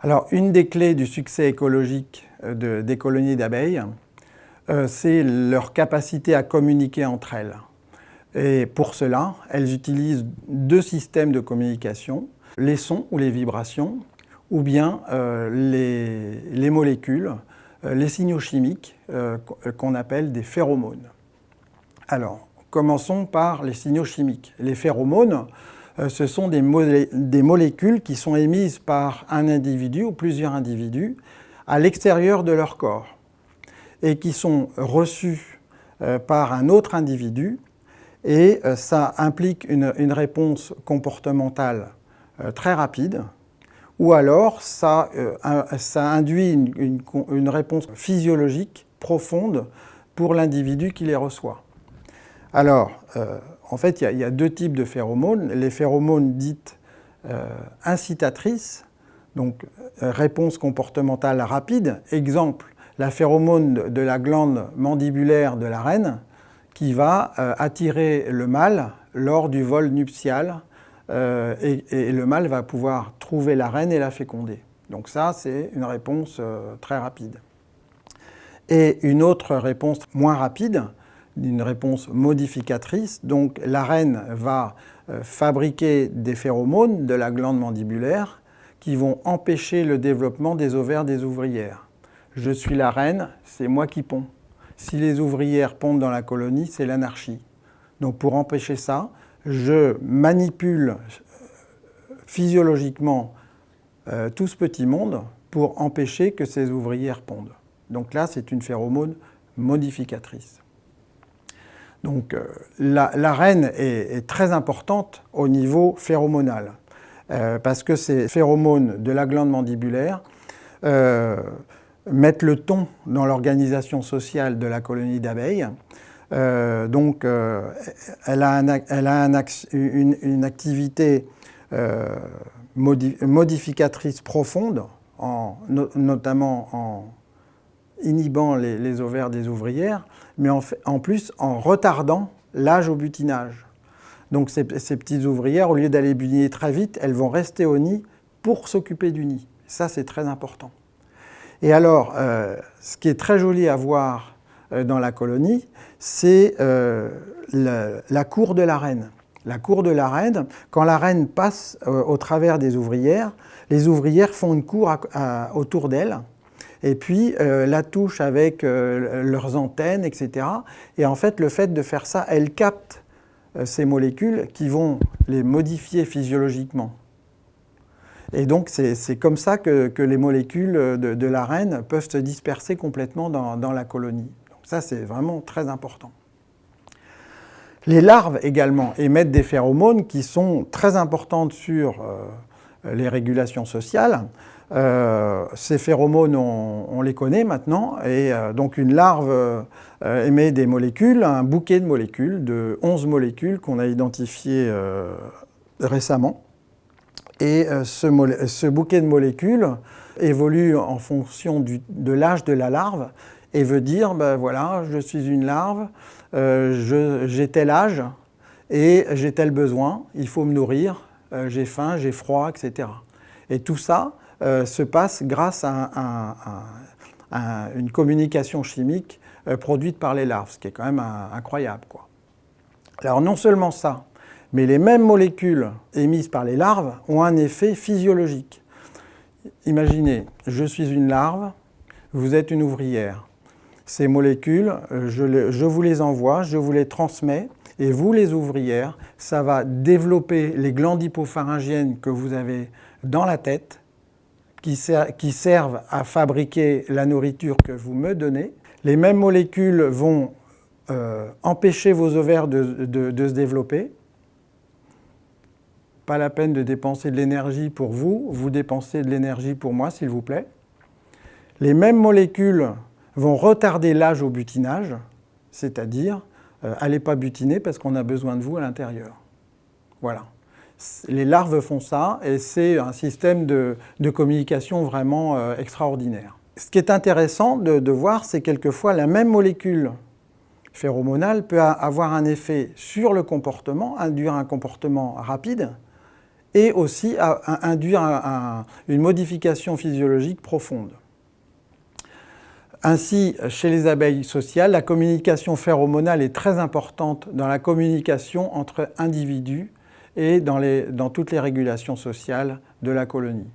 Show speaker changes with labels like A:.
A: Alors, une des clés du succès écologique des colonies d'abeilles, c'est leur capacité à communiquer entre elles. Et pour cela, elles utilisent deux systèmes de communication, les sons ou les vibrations, ou bien les molécules, les signaux chimiques qu'on appelle des phéromones. Alors, commençons par les signaux chimiques. Les phéromones, ce sont des molécules qui sont émises par un individu ou plusieurs individus à l'extérieur de leur corps et qui sont reçues par un autre individu, et ça implique une réponse comportementale très rapide, ou alors ça induit une réponse physiologique profonde pour l'individu qui les reçoit. Alors, en fait, il y a deux types de phéromones. Les phéromones dites incitatrices, donc réponse comportementale rapide. Exemple, la phéromone de la glande mandibulaire de la reine qui va attirer le mâle lors du vol nuptial et le mâle va pouvoir trouver la reine et la féconder. Donc ça, c'est une réponse très rapide. Et une autre réponse moins rapide, une réponse modificatrice. Donc la reine va fabriquer des phéromones de la glande mandibulaire qui vont empêcher le développement des ovaires des ouvrières. Je suis la reine, c'est moi qui ponds. Si les ouvrières pondent dans la colonie, c'est l'anarchie. Donc pour empêcher ça, je manipule physiologiquement tout ce petit monde pour empêcher que ces ouvrières pondent. Donc là, c'est une phéromone modificatrice. Donc la reine est très importante au niveau phéromonal, parce que ces phéromones de la glande mandibulaire mettent le ton dans l'organisation sociale de la colonie d'abeilles. Donc elle a une activité modificatrice profonde, notamment en inhibant les ovaires des ouvrières, mais en plus en retardant l'âge au butinage. Donc ces petites ouvrières, au lieu d'aller butiner très vite, elles vont rester au nid pour s'occuper du nid. Ça, c'est très important. Et alors, ce qui est très joli à voir dans la colonie, c'est la cour de la reine. La cour de la reine, quand la reine passe au travers des ouvrières, les ouvrières font une cour autour d'elle, et puis la touchent avec leurs antennes, etc. Et en fait, le fait de faire ça, elles captent ces molécules qui vont les modifier physiologiquement. Et donc, c'est comme ça que les molécules de la reine peuvent se disperser complètement dans la colonie. Donc ça, c'est vraiment très important. Les larves également émettent des phéromones qui sont très importantes sur les régulations sociales. Ces phéromones, on les connaît maintenant, et donc une larve émet des molécules, un bouquet de molécules, de 11 molécules qu'on a identifiées récemment. Et ce bouquet de molécules évolue en fonction de l'âge de la larve et veut dire, ben voilà, je suis une larve, j'ai tel âge et j'ai tel besoin, il faut me nourrir, j'ai faim, j'ai froid, etc. Et tout ça se passe grâce à une communication chimique produite par les larves, ce qui est quand même incroyable, quoi. Alors non seulement ça, mais les mêmes molécules émises par les larves ont un effet physiologique. Imaginez, je suis une larve, vous êtes une ouvrière. Ces molécules, je vous les envoie, je vous les transmets, et vous, les ouvrières, ça va développer les glandes hypopharyngiennes que vous avez dans la tête, qui servent à fabriquer la nourriture que vous me donnez. Les mêmes molécules vont empêcher vos ovaires de se développer. Pas la peine de dépenser de l'énergie pour vous, vous dépensez de l'énergie pour moi, s'il vous plaît. Les mêmes molécules vont retarder l'âge au butinage, c'est-à-dire, allez pas butiner parce qu'on a besoin de vous à l'intérieur. Voilà. Les larves font ça, et c'est un système de communication vraiment extraordinaire. Ce qui est intéressant de voir, c'est quelquefois la même molécule phéromonale peut avoir un effet sur le comportement, induire un comportement rapide, et aussi à induire une modification physiologique profonde. Ainsi, chez les abeilles sociales, la communication phéromonale est très importante dans la communication entre individus et dans toutes les régulations sociales de la colonie.